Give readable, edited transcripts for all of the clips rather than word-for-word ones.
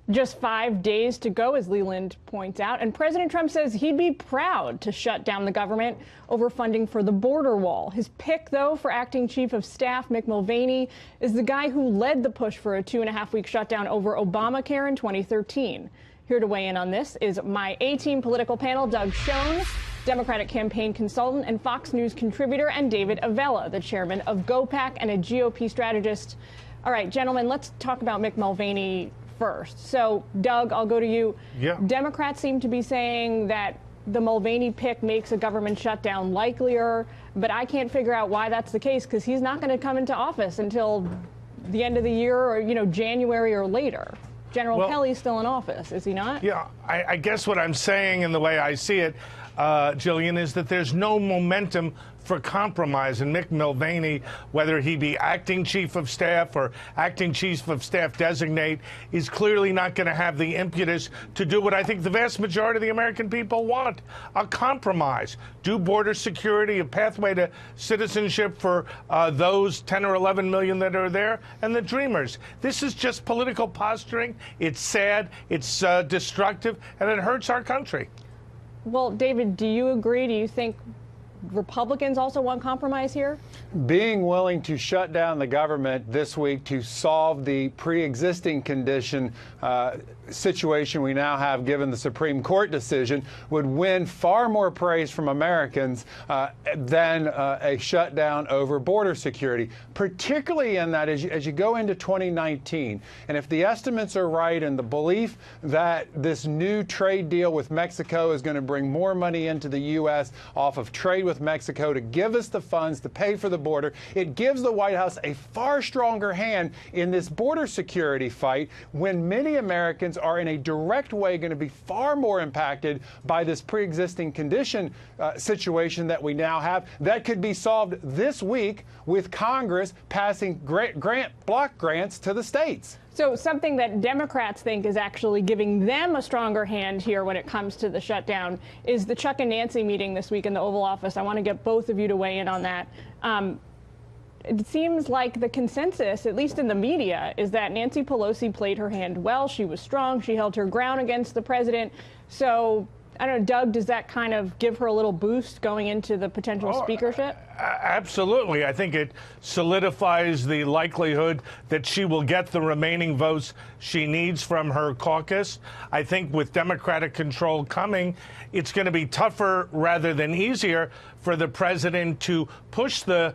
Just 5 days to go, as Leland points out, and President Trump says he'd be proud to shut down the government over funding for the border wall. His pick, though, for acting chief of staff Mick Mulvaney is the guy who led the push for a 2.5-week shutdown over Obamacare in 2013. Here to weigh in on this is my A-Team political panel, Doug Schoen, Democratic campaign consultant and Fox News contributor, and David Avella, the chairman of GOPAC and a GOP strategist. All right, gentlemen, let's talk about Mick Mulvaney first. So, Doug, I'll go to you. Yeah. Democrats seem to be saying that the Mulvaney pick makes a government shutdown likelier, but I can't figure out why that's the case, because he's not going to come into office until the end of the year or, January or later. General Kelly's still in office, is he not? Yeah, I guess what I'm saying and the way I see it, Jillian, is that there's no momentum for compromise. And Mick Mulvaney, whether he be acting chief of staff or acting chief of staff designate, is clearly not going to have the impetus to do what I think the vast majority of the American people want, a compromise. Do border security, a pathway to citizenship for those 10 or 11 million that are there, and the dreamers. This is just political posturing. It's sad, it's destructive, and it hurts our country. Well, David, do you agree? Do you think Republicans also want compromise here? Being willing to shut down the government this week to solve the pre-existing condition situation we now have, given the Supreme Court decision, would win far more praise from Americans than a shutdown over border security, particularly in that as you go into 2019. And if the estimates are right and the belief that this new trade deal with Mexico is going to bring more money into the U.S. off of trade with Mexico to give us the funds to pay for the border, it gives the White House a far stronger hand in this border security fight, when many Americans are in a direct way going to be far more impacted by this pre-existing condition situation that we now have, that could be solved this week with Congress passing block grants to the states. So something that Democrats think is actually giving them a stronger hand here when it comes to the shutdown is the Chuck and Nancy meeting this week in the Oval Office. I want to get both of you to weigh in on that. It seems like the consensus, at least in the media, is that Nancy Pelosi played her hand well. She was strong. She held her ground against the president. So, I don't know, Doug, does that kind of give her a little boost going into the potential speakership? Absolutely. I think it solidifies the likelihood that she will get the remaining votes she needs from her caucus. I think with Democratic control coming, it's going to be tougher rather than easier for the president to push the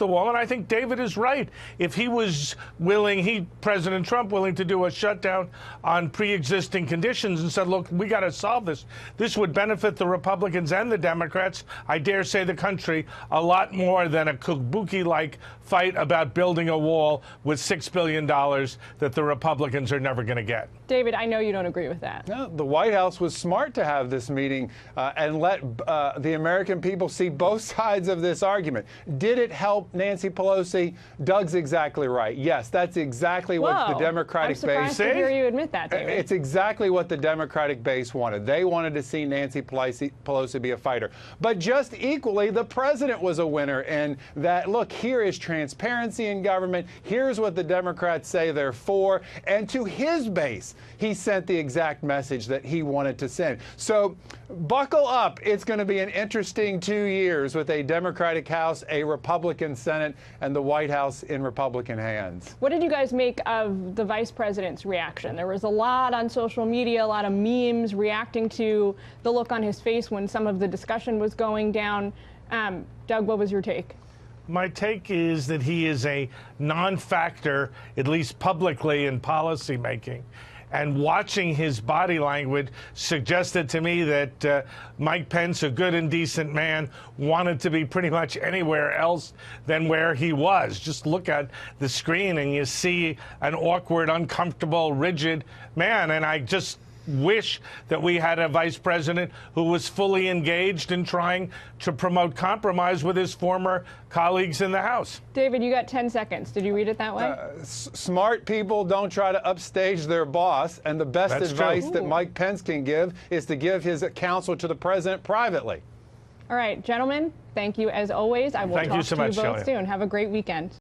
wall. And I think David is right. If he was willing, President Trump, willing to do a shutdown on pre-existing conditions and said, look, we got to solve this. This would benefit the Republicans and the Democrats, I dare say the country, a lot more than a kabuki-like fight about building a wall with $6 billion that the Republicans are never going to get. David, I know you don't agree with that. No, the White House was smart to have this meeting and let the American people see both sides of this argument. Did it help Nancy Pelosi? Doug's exactly right. Yes, that's exactly what the Democratic base. I'm surprised to hear you admit that, David. It's exactly what the Democratic base wanted. They wanted to see Nancy Pelosi be a fighter. But just equally, the president was a winner in that, look, here is transparency in government. Here's what the Democrats say they're for. And to his base, he sent the exact message that he wanted to send. So buckle up. It's going to be an interesting 2 years with a Democratic House, a Republican Senate, and the White House in Republican hands. What did you guys make of the vice president's reaction? There was a lot on social media, a lot of memes reacting to the look on his face when some of the discussion was going down. Doug, what was your take? My take is that he is a non-factor, at least publicly, in policy making. And watching his body language suggested to me that Mike Pence, a good and decent man, wanted to be pretty much anywhere else than where he was. Just look at the screen and you see an awkward, uncomfortable, rigid man. And I just wish that we had a vice president who was fully engaged in trying to promote compromise with his former colleagues in the House. David, you got 10 seconds. Did you read it that way? Smart people don't try to upstage their boss, and the best advice that Mike Pence can give is to give his counsel to the president privately. All right, gentlemen, thank you as always. I will talk to you both soon. Have a great weekend.